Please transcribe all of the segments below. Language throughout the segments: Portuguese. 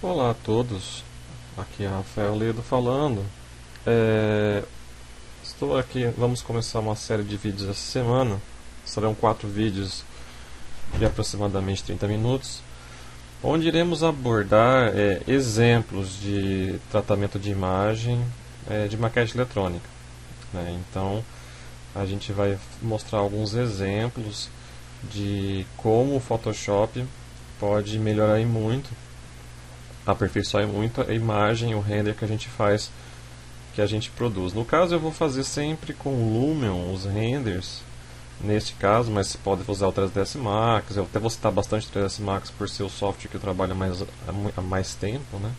Olá a todos, aqui é Rafael Ledo falando. É, Estou aqui, vamos começar uma série de vídeos essa semana. Serão 4 vídeos de aproximadamente 30 minutos, onde iremos abordar exemplos de tratamento de imagem de maquete eletrônica, né? Então, a gente vai mostrar alguns exemplos de como o Photoshop pode melhorar e muito, aperfeiçoar muito a imagem, o render que a gente faz, que a gente produz. No caso, eu vou fazer sempre com Lumion os renders, neste caso, mas você pode usar o 3ds Max. Eu até vou citar bastante o 3ds Max por ser o software que eu trabalho há mais tempo, né?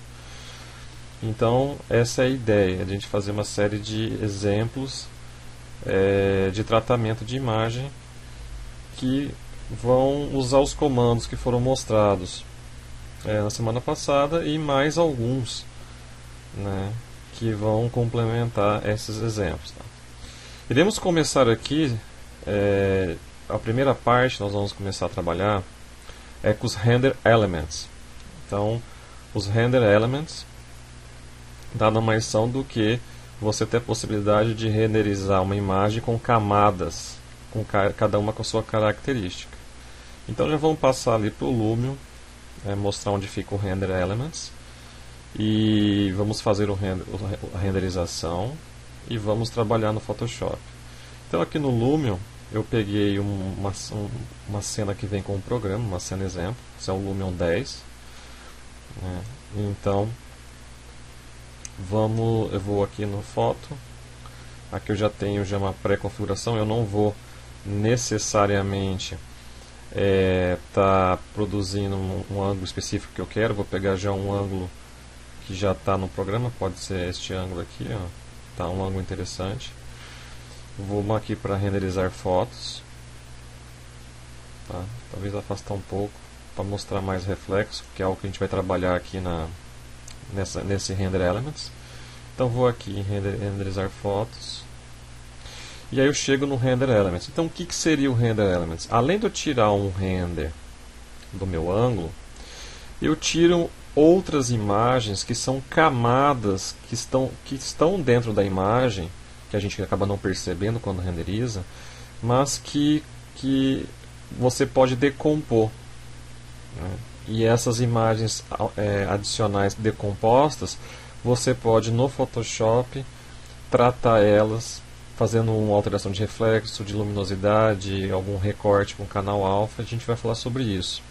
Então, essa é a ideia, a gente fazer uma série de exemplos de tratamento de imagem que vão usar os comandos que foram mostrados na semana passada e mais alguns, né, que vão complementar esses exemplos. Tá? Iremos começar aqui, a primeira parte nós vamos começar a trabalhar é com os Render Elements. Então, os Render Elements nada mais são do que você ter a possibilidade de renderizar uma imagem com camadas, com cada uma com a sua característica. Então já vamos passar ali para o Lumion, mostrar onde fica o Render Elements, e vamos fazer a renderização e vamos trabalhar no Photoshop. Então aqui no Lumion eu peguei uma cena que vem com um programa, uma cena exemplo, esse é o Lumion 10, né? Então eu vou aqui no Foto, aqui eu já tenho uma pré-configuração, eu não vou necessariamente tá produzindo um ângulo específico que eu quero, vou pegar já um ângulo que já está no programa, pode ser este ângulo aqui, ó, tá um ângulo interessante. Vou aqui para renderizar fotos, tá? Talvez afastar um pouco para mostrar mais reflexo, que é algo que a gente vai trabalhar aqui nesse Render Elements. Então vou aqui em renderizar fotos. E aí eu chego no Render Elements. Então o que seria o Render Elements? Além de eu tirar um render do meu ângulo, eu tiro outras imagens que são camadas que estão dentro da imagem, que a gente acaba não percebendo quando renderiza, mas que você pode decompor, né? E essas imagens adicionais decompostas, você pode no Photoshop tratar elas fazendo uma alteração de reflexo, de luminosidade, algum recorte com canal alfa. A gente vai falar sobre isso.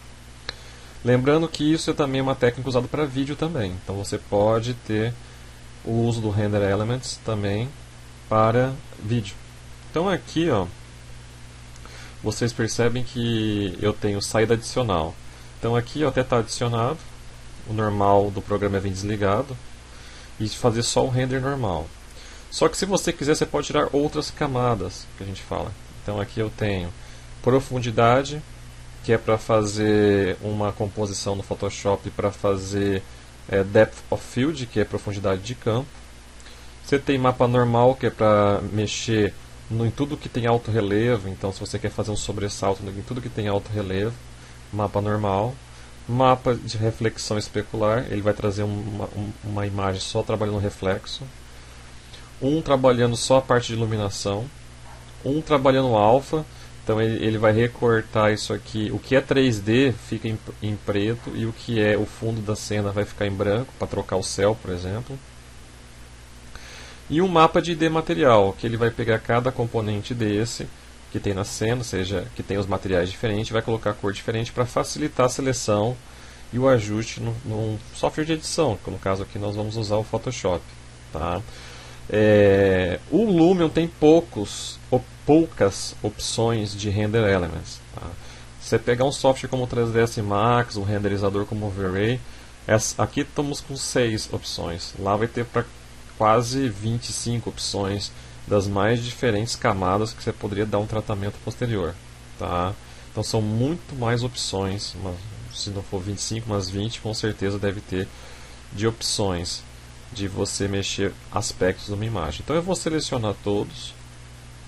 Lembrando que isso é também uma técnica usada para vídeo também. Então você pode ter o uso do Render Elements também para vídeo. Então aqui, ó, vocês percebem que eu tenho saída adicional. Então aqui ó, até está adicionado, o normal do programa é vir desligado e fazer só o render normal. Só que se você quiser, você pode tirar outras camadas, que a gente fala. Então aqui eu tenho profundidade, que é para fazer uma composição no Photoshop, para fazer depth of field, que é profundidade de campo. Você tem mapa normal, que é para mexer em tudo que tem alto relevo. Então se você quer fazer um sobressalto em tudo que tem alto relevo, mapa normal. Mapa de reflexão especular, ele vai trazer uma imagem só trabalhando no reflexo. Um trabalhando só a parte de iluminação, um trabalhando alfa, então ele vai recortar isso aqui, o que é 3D fica em preto e o que é o fundo da cena vai ficar em branco, para trocar o céu, por exemplo. E um mapa de ID material, que ele vai pegar cada componente desse que tem na cena, ou seja, que tem os materiais diferentes, vai colocar a cor diferente para facilitar a seleção e o ajuste num software de edição, que no caso aqui nós vamos usar o Photoshop, tá? O Lumion tem poucas opções de Render Elements, tá? Se você pegar um software como o 3ds Max, um renderizador como o V-Ray, aqui estamos com 6 opções. Lá vai ter para quase 25 opções das mais diferentes camadas que você poderia dar um tratamento posterior, tá? Então são muito mais opções, se não for 25, mas 20 com certeza deve ter de opções de você mexer aspectos de uma imagem. Então eu vou selecionar todos,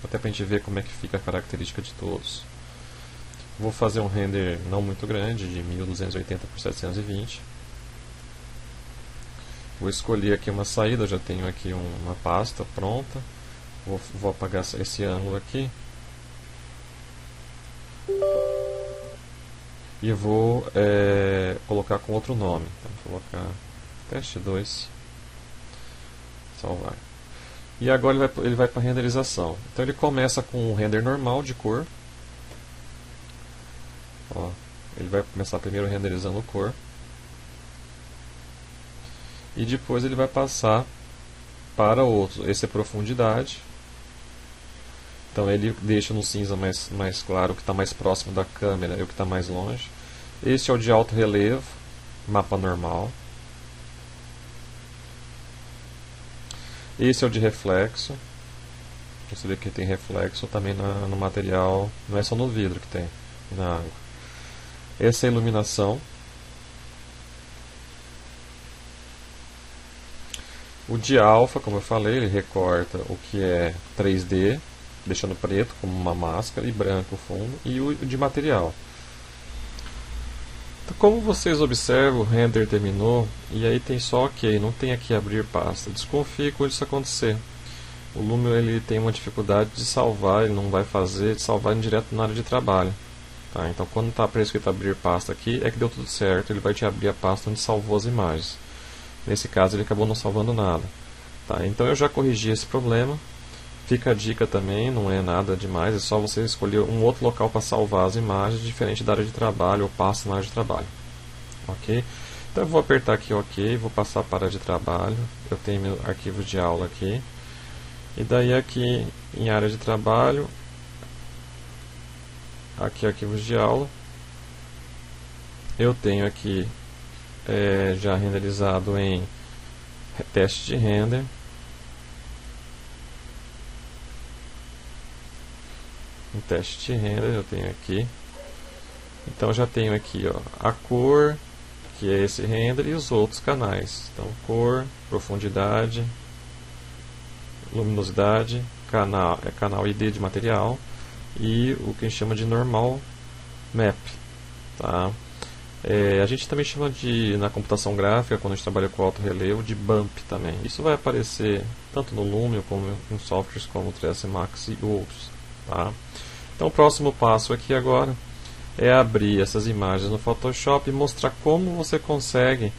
até para a gente ver como é que fica a característica de todos. Vou fazer um render não muito grande, de 1280 por 720. Vou escolher aqui uma saída, eu já tenho aqui uma pasta pronta. Vou apagar esse ângulo aqui. E vou colocar com outro nome. Então, vou colocar teste 2. Salvar. E agora ele vai para a renderização. Então ele começa com um render normal de cor. Ó, ele vai começar primeiro renderizando cor. E depois ele vai passar para outro. Esse é profundidade. Então ele deixa no cinza mais claro o que está mais próximo da câmera e o que está mais longe. Este é o de alto relevo, mapa normal. Esse é o de reflexo. Você vê que tem reflexo também no material, não é só no vidro que tem, na água. Essa é a iluminação. O de alfa, como eu falei, ele recorta o que é 3D, deixando preto como uma máscara e branco o fundo, e o de material. Então, como vocês observam, o render terminou e aí tem só OK, não tem aqui abrir pasta. Desconfie quando isso acontecer. O Lumion ele tem uma dificuldade de salvar, ele não vai fazer de salvar direto na área de trabalho. Tá? Então quando está prescrito abrir pasta aqui, é que deu tudo certo, ele vai te abrir a pasta onde salvou as imagens. Nesse caso ele acabou não salvando nada. Tá? Então eu já corrigi esse problema. Fica a dica também, não é nada demais, é só você escolher um outro local para salvar as imagens, diferente da área de trabalho ou pasta na área de trabalho. Ok? Então eu vou apertar aqui OK, vou passar para a área de trabalho, eu tenho meu arquivo de aula aqui, e daí aqui em área de trabalho, aqui arquivos de aula, eu tenho aqui já renderizado em teste de render. Em teste de render eu tenho aqui. Então eu já tenho aqui a cor, que é esse render, e os outros canais. Então cor, profundidade, luminosidade, canal ID de material e o que a gente chama de normal map. Tá? A gente também chama na computação gráfica, quando a gente trabalha com alto relevo, de bump também. Isso vai aparecer tanto no Lumion como em softwares como o 3ds Max e outros. Tá? Então o próximo passo aqui agora é abrir essas imagens no Photoshop e mostrar como você consegue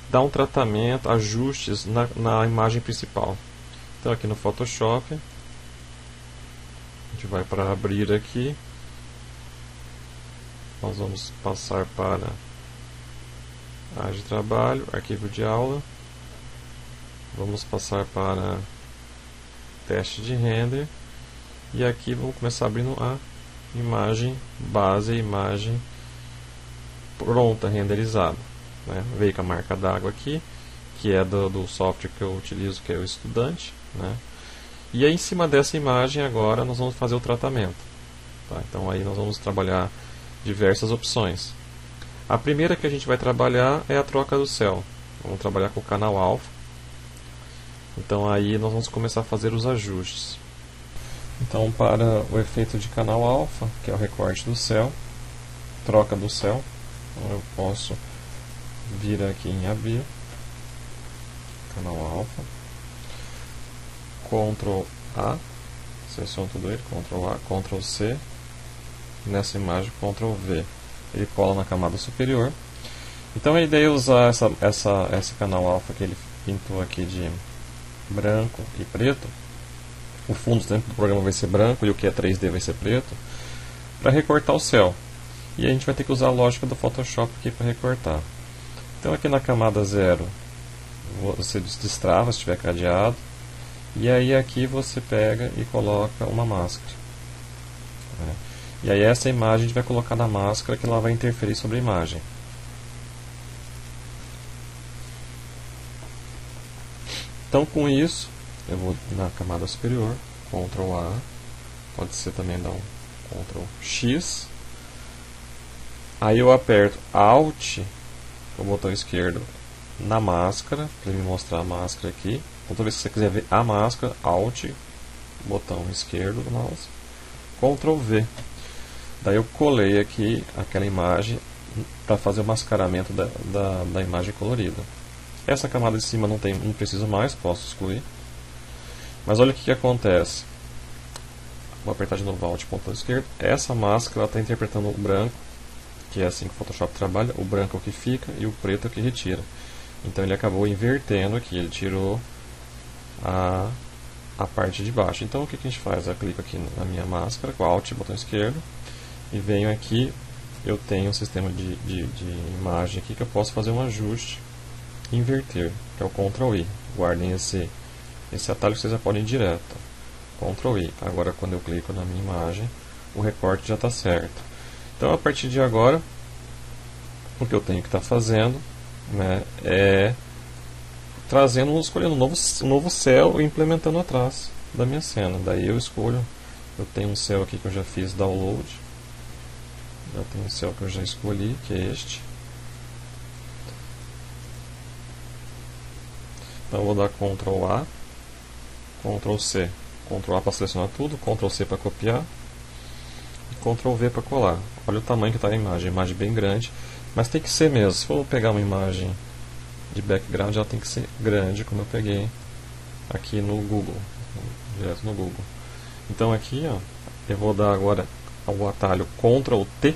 dar um tratamento, ajustes na imagem principal. Então aqui no Photoshop, a gente vai para abrir aqui, nós vamos passar para a área de trabalho, arquivo de aula, vamos passar para teste de render. E aqui vamos começar abrindo a imagem base, a imagem pronta, renderizada. Né? Veio com a marca d'água aqui, que é do software que eu utilizo, que é o Estudante. Né? E aí, em cima dessa imagem agora nós vamos fazer o tratamento. Tá? Então aí nós vamos trabalhar diversas opções. A primeira que a gente vai trabalhar é a troca do céu. Vamos trabalhar com o canal alfa. Então aí nós vamos começar a fazer os ajustes. Então, para o efeito de canal alfa, que é o recorte do céu, troca do céu, então eu posso vir aqui em abrir, canal alfa, Ctrl A, seleciono tudo ele, Ctrl A, Ctrl C, nessa imagem Ctrl V, ele cola na camada superior. Então a ideia é usar esse canal alfa que ele pintou aqui de branco e preto. O fundo sempre do programa vai ser branco e o que é 3D vai ser preto, para recortar o céu. E a gente vai ter que usar a lógica do Photoshop aqui para recortar. Então aqui na camada 0 você destrava se estiver cadeado, e aí aqui você pega e coloca uma máscara. E aí essa imagem a gente vai colocar na máscara, que ela vai interferir sobre a imagem. Então com isso eu vou na camada superior, Ctrl A, pode ser também dar um Ctrl X. Aí eu aperto Alt, com o botão esquerdo, na máscara, para me mostrar a máscara aqui. Então toda vez que você quiser ver a máscara, Alt, botão esquerdo do mouse, Ctrl V. Daí eu colei aqui aquela imagem para fazer o mascaramento da imagem colorida. Essa camada de cima não preciso mais, posso excluir. Mas olha o que acontece. Vou apertar de novo Alt e botão esquerdo. Essa máscara está interpretando o branco, que é assim que o Photoshop trabalha. O branco é o que fica e o preto é o que retira. Então ele acabou invertendo aqui, ele tirou a parte de baixo. Então o que a gente faz? Eu clico aqui na minha máscara, com Alt e botão esquerdo, e venho aqui, eu tenho um sistema de imagem aqui que eu posso fazer um ajuste e inverter, que é o Ctrl I. Guardem esse atalho que vocês já podem ir direto. Ctrl I. Agora quando eu clico na minha imagem, o recorte já está certo. Então a partir de agora, o que eu tenho que estar fazendo, né, é escolhendo um novo céu e implementando atrás da minha cena. Daí eu escolho, eu tenho um céu aqui que eu já fiz download, eu tenho um céu que eu já escolhi, que é este. Então eu vou dar Ctrl A, Ctrl C, Ctrl A para selecionar tudo, Ctrl C para copiar e Ctrl V para colar. Olha o tamanho que está a imagem bem grande, mas tem que ser mesmo. Se for pegar uma imagem de background, ela tem que ser grande, como eu peguei aqui no Google, direto no Google. Então aqui, ó, eu vou dar agora o atalho Ctrl T,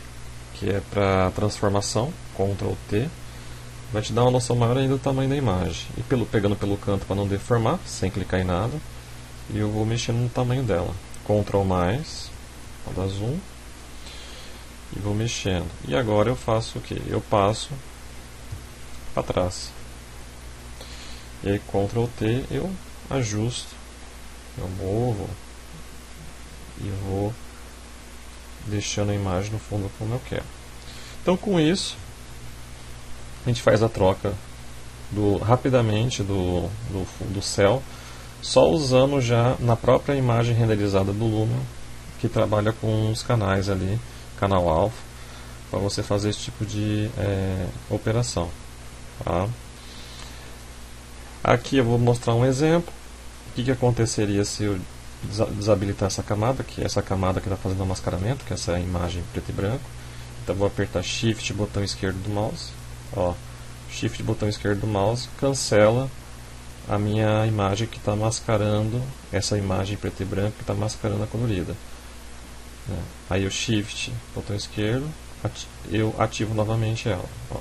que é para transformação, Ctrl T, vai te dar uma noção maior ainda do tamanho da imagem. E pegando pelo canto para não deformar, sem clicar em nada, e eu vou mexendo no tamanho dela. Ctrl mais, vou dar zoom, e vou mexendo. E agora eu faço o que? Eu passo para trás. E aí Ctrl T eu ajusto, eu movo e vou deixando a imagem no fundo como eu quero. Então com isso a gente faz a troca rapidamente do céu, só usando já na própria imagem renderizada do Lumion, que trabalha com os canais ali, canal alfa, para você fazer esse tipo de operação. Tá? Aqui eu vou mostrar um exemplo. O que aconteceria se eu desabilitar essa camada, que é essa camada que está fazendo o mascaramento, que é essa imagem preto e branco. Então vou apertar Shift botão esquerdo do mouse. Ó, Shift botão esquerdo do mouse cancela a minha imagem que está mascarando essa imagem preto e branco que está mascarando a colorida. Aí o Shift botão esquerdo, eu ativo novamente ela. Ó,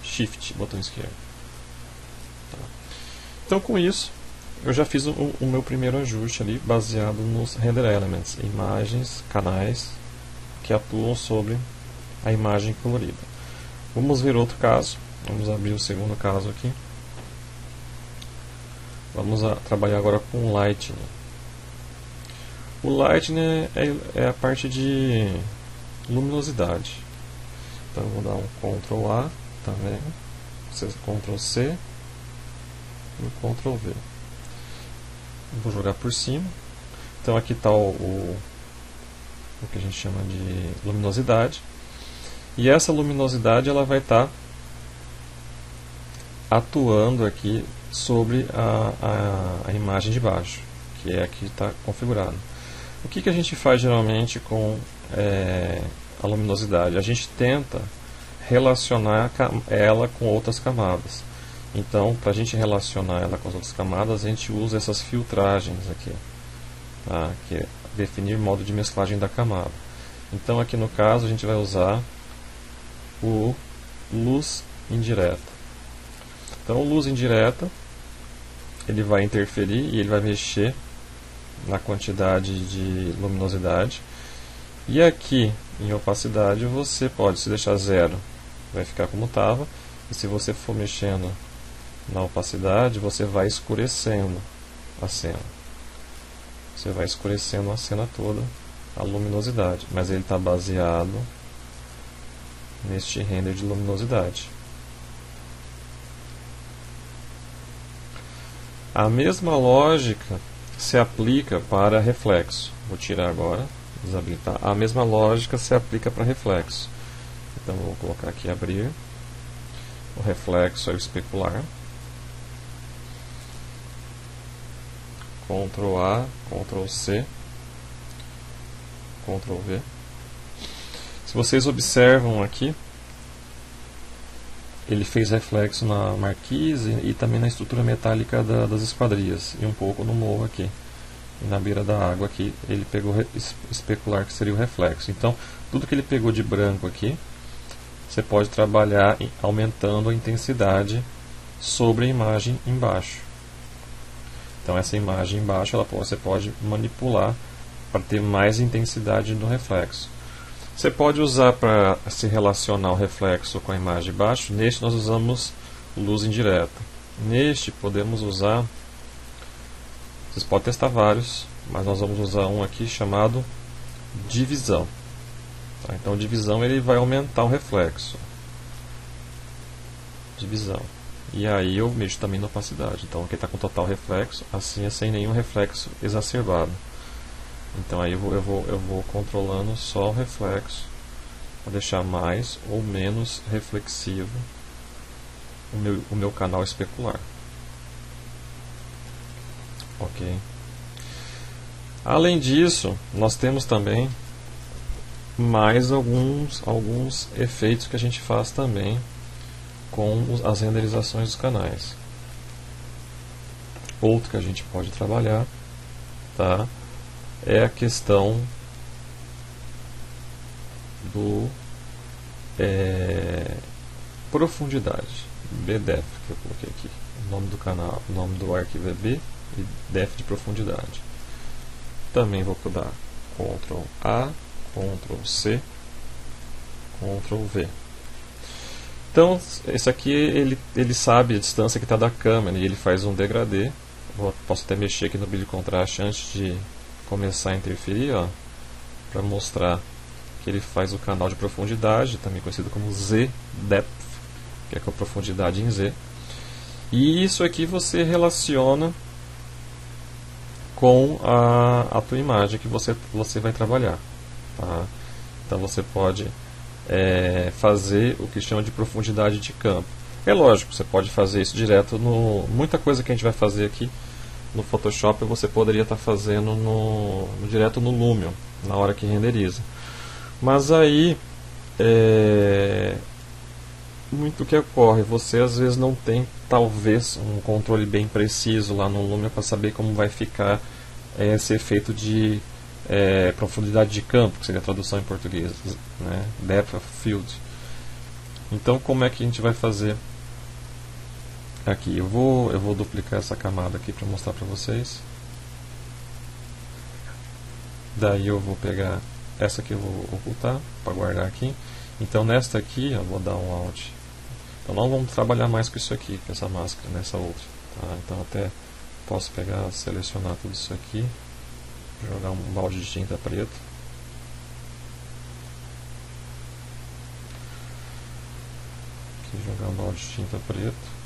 Shift botão esquerdo. Então com isso, eu já fiz o meu primeiro ajuste ali, baseado nos Render Elements, imagens, canais que atuam sobre a imagem colorida. Vamos ver outro caso, vamos abrir o segundo caso aqui. Vamos trabalhar agora com Lightning. O Lightning é a parte de luminosidade. Então eu vou dar um Ctrl A, tá vendo? Ctrl C e Ctrl V. Vou jogar por cima. Então aqui está o que a gente chama de luminosidade. E essa luminosidade ela vai estar atuando aqui sobre a imagem de baixo, que é aqui está configurado. O que a gente faz geralmente com a luminosidade? A gente tenta relacionar ela com outras camadas. Então, para a gente relacionar ela com as outras camadas, a gente usa essas filtragens aqui, tá? Que é definir modo de mesclagem da camada. Então, aqui no caso, a gente vai usar o luz indireta. Então, luz indireta, ele vai interferir e ele vai mexer na quantidade de luminosidade. E aqui, em opacidade, você pode, se deixar zero, vai ficar como estava. E se você for mexendo na opacidade, você vai escurecendo a cena. Você vai escurecendo a cena toda, a luminosidade. Mas ele está baseado neste render de luminosidade. A mesma lógica se aplica para reflexo. Vou tirar agora, desabilitar. A mesma lógica se aplica para reflexo. Então vou colocar aqui abrir. O reflexo é o especular. Ctrl A, Ctrl C, Ctrl V. Se vocês observam aqui, ele fez reflexo na marquise e também na estrutura metálica das esquadrias, e um pouco no morro aqui. E na beira da água aqui, ele pegou especular que seria o reflexo. Então, tudo que ele pegou de branco aqui, você pode trabalhar aumentando a intensidade sobre a imagem embaixo. Então, essa imagem embaixo, você pode manipular para ter mais intensidade no reflexo. Você pode usar para se relacionar o reflexo com a imagem embaixo. Neste nós usamos luz indireta. Neste podemos usar, vocês podem testar vários, mas nós vamos usar um aqui chamado divisão. Tá? Então divisão ele vai aumentar o reflexo. Divisão. E aí eu mexo também na opacidade. Então aqui está com total reflexo, assim é sem nenhum reflexo exacerbado. Então aí eu vou controlando só o reflexo para deixar mais ou menos reflexivo o meu canal especular. Ok. Além disso, nós temos também mais alguns efeitos que a gente faz também com as renderizações dos canais. Outro que a gente pode trabalhar, tá? É a questão do profundidade, BDEF, que eu coloquei aqui. O nome do canal, o nome do arquivo é B e def de profundidade. Também vou dar Ctrl A, Ctrl C, Ctrl V. Então, esse aqui ele sabe a distância que está da câmera e ele faz um degradê. Posso até mexer aqui no brilho contraste antes de começar a interferir, para mostrar que ele faz o canal de profundidade, também conhecido como Z-Depth, que é com a profundidade em Z. E isso aqui você relaciona com a tua imagem que você vai trabalhar. Tá? Então você pode fazer o que chama de profundidade de campo. É lógico, você pode fazer isso direto no... Muita coisa que a gente vai fazer aqui no Photoshop você poderia estar fazendo direto no Lumion, na hora que renderiza. Mas aí, muito que ocorre, você às vezes não tem, talvez, um controle bem preciso lá no Lumion para saber como vai ficar esse efeito de profundidade de campo, que seria a tradução em português, né? Depth of Field. Então, como é que a gente vai fazer aqui? Eu vou duplicar essa camada aqui para mostrar para vocês. Daí eu vou pegar essa aqui, eu vou ocultar para guardar aqui. Então nesta aqui eu vou dar um Alt. Então não vamos trabalhar mais com isso aqui, com essa máscara, nessa outra. Tá? Então até posso pegar, selecionar tudo isso aqui, jogar um balde de tinta preta. Aqui jogar um balde de tinta preta.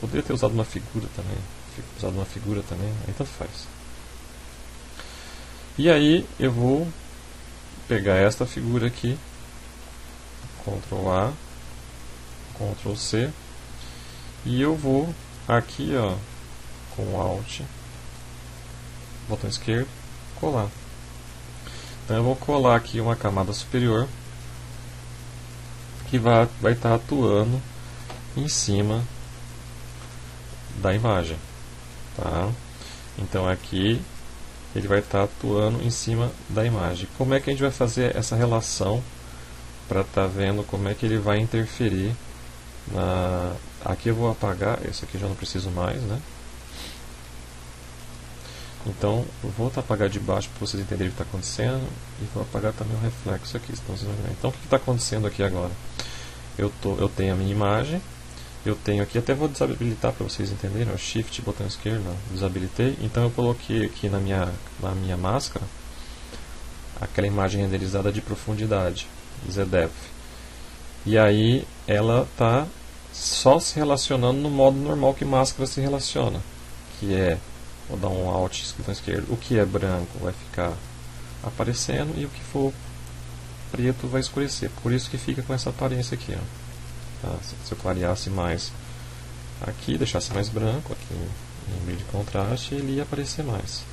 Poderia ter usado uma figura também, aí tanto faz. E aí eu vou pegar esta figura aqui, Ctrl A, Ctrl C, e eu vou aqui, com Alt, botão esquerdo, colar. Então eu vou colar aqui uma camada superior que vai estar atuando em cima da imagem, tá? Então aqui ele vai estar atuando em cima da imagem. Como é que a gente vai fazer essa relação para estar vendo como é que ele vai interferir na... Aqui eu vou apagar, esse aqui já não preciso mais, né? Então eu vou apagar de baixo para vocês entenderem o que está acontecendo e vou apagar também o reflexo aqui. Então o que está acontecendo aqui agora? Eu tenho a minha imagem. Eu tenho aqui, até vou desabilitar para vocês entenderem, Shift, botão esquerdo, desabilitei. Então eu coloquei aqui na minha máscara aquela imagem renderizada de profundidade, ZDepth. E aí ela está só se relacionando no modo normal que máscara se relaciona, que é, vou dar um Alt, botão esquerdo, o que é branco vai ficar aparecendo e o que for preto vai escurecer. Por isso que fica com essa aparência aqui, Tá? Se eu clareasse mais aqui, deixasse mais branco aqui em brilho de contraste, ele ia aparecer mais,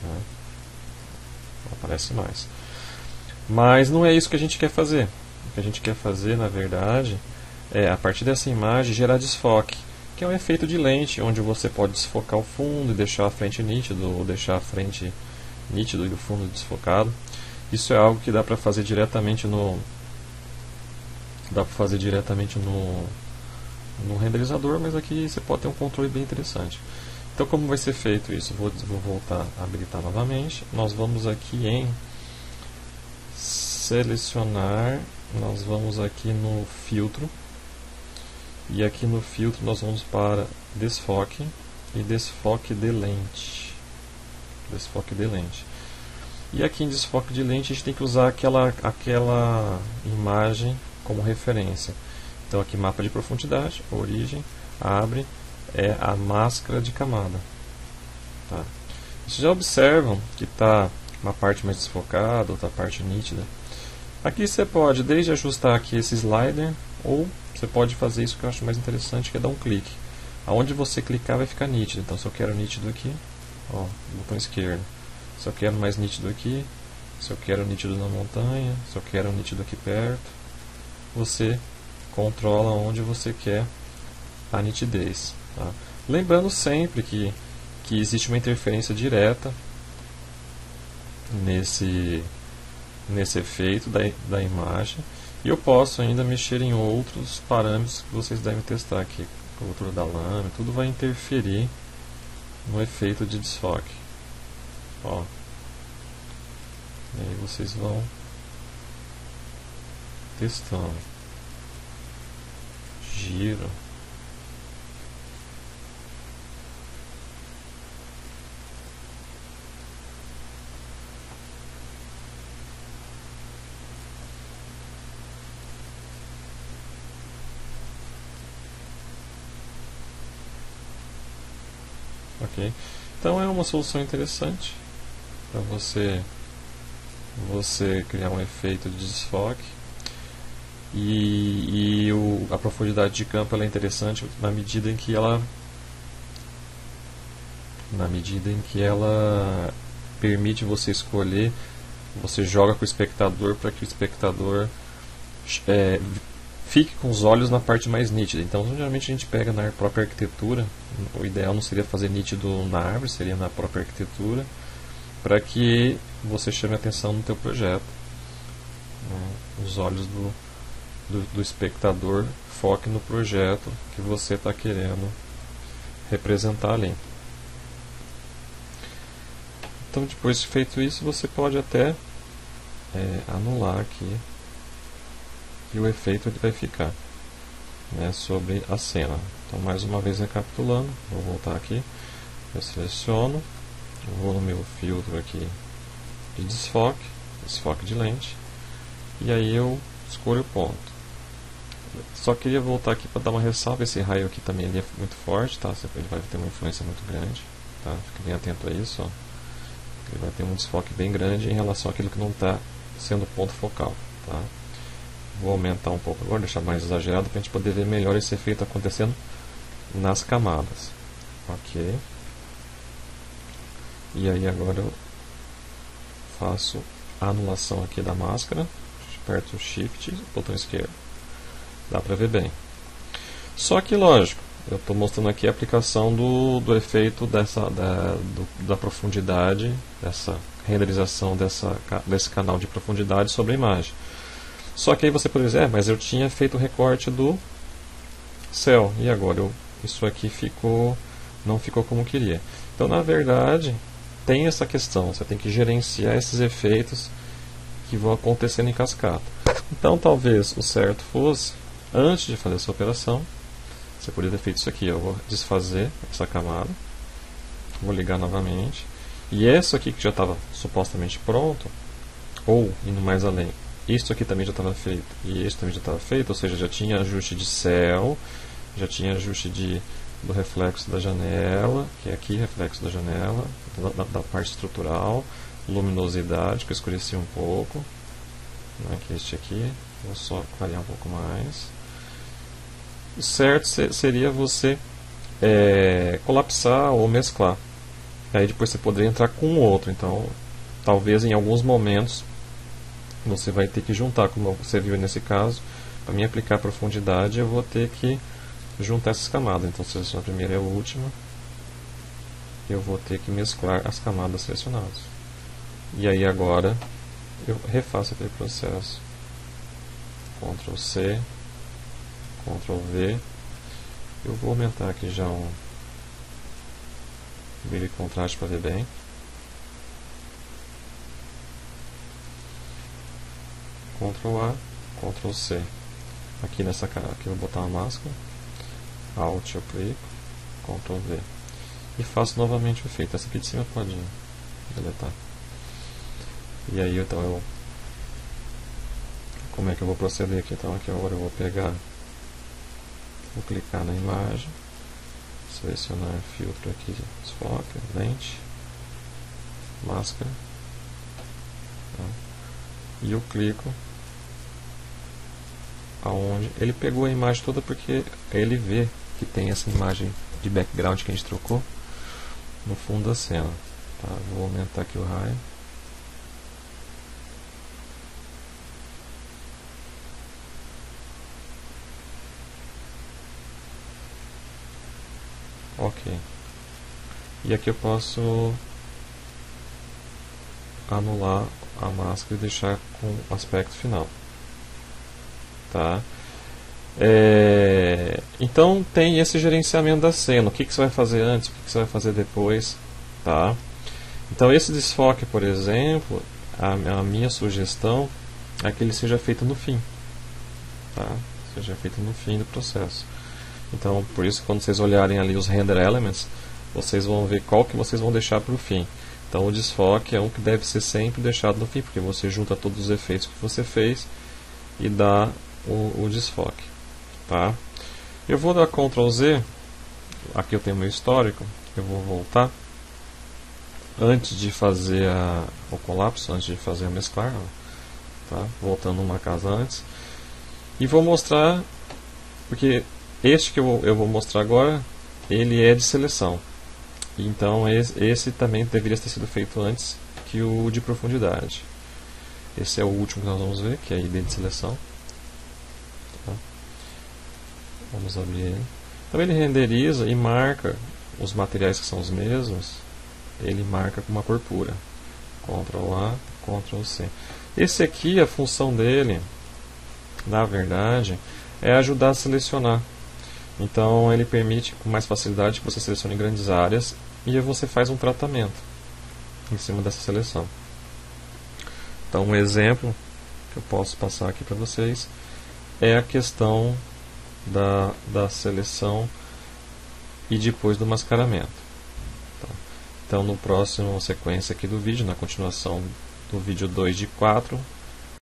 né? Aparece mais. Mas não é isso que a gente quer fazer. que a gente quer fazer, na verdade, é, a partir dessa imagem, gerar desfoque, que é um efeito de lente, onde você pode desfocar o fundo e deixar a frente nítido, ou deixar a frente nítido e o fundo desfocado. Isso é algo que dá para fazer diretamente no renderizador, mas aqui você pode ter um controle bem interessante. Então, como vai ser feito isso? Vou voltar a habilitar novamente. Nós vamos aqui em selecionar, nós vamos aqui no filtro, e aqui no filtro nós vamos para desfoque e desfoque de lente. Desfoque de lente. E aqui em desfoque de lente a gente tem que usar aquela imagem como referência. Então aqui mapa de profundidade, origem, abre, é a máscara de camada. Tá. Vocês já observam que está uma parte mais desfocada, outra parte nítida. Aqui você pode desde ajustar aqui esse slider, ou você pode fazer isso que eu acho mais interessante, que é dar um clique. Aonde você clicar vai ficar nítido. Então se eu quero nítido aqui, ó, botão esquerdo. Se eu quero mais nítido aqui, se eu quero nítido na montanha, se eu quero nítido aqui perto, você controla onde você quer a nitidez. Tá? Lembrando sempre que existe uma interferência direta nesse efeito da imagem, e eu posso ainda mexer em outros parâmetros que vocês devem testar aqui. Curvatura da lâmina, tudo vai interferir no efeito de desfoque. Ó. E aí vocês vão testando. Giro. Ok? Então é uma solução interessante para você criar um efeito de desfoque, e a profundidade de campo ela é interessante na medida em que ela permite você escolher, você joga com o espectador para que o espectador fique com os olhos na parte mais nítida. Então, geralmente a gente pega na própria arquitetura, o ideal não seria fazer nítido na árvore, seria na própria arquitetura, para que você chame a atenção no teu projeto. Os olhos do espectador foquem no projeto que você está querendo representar ali. Então, depois de feito isso, você pode até anular aqui, e o efeito ele vai ficar, né, sobre a cena. Então, mais uma vez recapitulando, vou voltar aqui, eu seleciono, vou no meu filtro aqui de desfoque de lente, e aí eu escolho o ponto. Só queria voltar aqui para dar uma ressalva, esse raio aqui também ele é muito forte, tá? Ele vai ter uma influência muito grande, tá? Fique bem atento a isso, ó. Ele vai ter um desfoque bem grande em relação àquilo que não está sendo ponto focal, tá? Vou aumentar um pouco agora, deixar mais exagerado para a gente poder ver melhor esse efeito acontecendo nas camadas. Ok. E aí agora eu faço a anulação aqui da máscara, aperto o Shift, botão esquerdo. Dá para ver bem. Só que, lógico, eu estou mostrando aqui a aplicação do efeito da profundidade, dessa renderização desse canal de profundidade sobre a imagem. Só que aí você pode dizer, mas eu tinha feito o recorte do céu, e agora isso aqui não ficou como queria. Então, na verdade, tem essa questão, você tem que gerenciar esses efeitos que vão acontecendo em cascata. Então, talvez o certo fosse, antes de fazer essa operação, você poderia ter feito isso aqui. Eu vou desfazer essa camada, vou ligar novamente, e isso aqui que já estava supostamente pronto, ou indo mais além, isso aqui também já estava feito, e esse também já estava feito, ou seja, já tinha ajuste de céu, já tinha ajuste do reflexo da janela, que é aqui, reflexo da janela, da parte estrutural, luminosidade, que eu escureci um pouco, né, que é este aqui, vou só clarear um pouco mais. O certo seria você colapsar ou mesclar, aí depois você poderia entrar com o outro. Então, talvez em alguns momentos você vai ter que juntar, como você viu nesse caso. Para mim aplicar profundidade, eu vou ter que juntar essas camadas. Então, seleciono a primeira e a última. Eu vou ter que mesclar as camadas selecionadas. E aí agora eu refaço aquele processo. Ctrl C, Ctrl V. Eu vou aumentar aqui já um brilho e contraste para ver bem. Ctrl A, Ctrl C. Aqui nessa cara, aqui eu vou botar uma máscara. Alt eu clico, Ctrl V. E faço novamente o efeito. Essa aqui de cima pode deletar. E aí então como é que eu vou proceder aqui? Então aqui agora eu vou pegar, vou clicar na imagem, selecionar filtro aqui, desfoque, lente, máscara, tá? E eu clico aonde ele pegou a imagem toda, porque ele vê que tem essa imagem de background que a gente trocou no fundo da cena, tá? Vou aumentar aqui o raio. Ok. E aqui eu posso anular a máscara e deixar com o aspecto final. Tá? Então tem esse gerenciamento da cena. O que você vai fazer antes, o que você vai fazer depois. Tá? Então esse desfoque, por exemplo, a minha sugestão é que ele seja feito no fim. Tá? Seja feito no fim do processo. Então, por isso, quando vocês olharem ali os render elements, vocês vão ver qual que vocês vão deixar para o fim. Então, o desfoque é um que deve ser sempre deixado no fim, porque você junta todos os efeitos que você fez e dá o desfoque. Tá? Eu vou dar Ctrl Z, aqui eu tenho meu histórico, eu vou voltar. Antes de fazer o colapso, antes de fazer a mesclar, tá? Voltando uma casa antes. E vou mostrar, porque este que eu vou mostrar agora, ele é de seleção. Então esse também deveria ter sido feito antes que o de profundidade. Esse é o último que nós vamos ver, que é ID de seleção. Tá? Vamos abrir ele. Então ele renderiza e marca os materiais que são os mesmos. Ele marca com uma cor pura. Ctrl A, Ctrl C. Esse aqui, a função dele, na verdade, é ajudar a selecionar. Então ele permite com mais facilidade que você selecione grandes áreas e você faz um tratamento em cima dessa seleção. Então um exemplo que eu posso passar aqui para vocês é a questão da seleção e depois do mascaramento. Então no próximo sequência aqui do vídeo, na continuação do vídeo 2 de 4,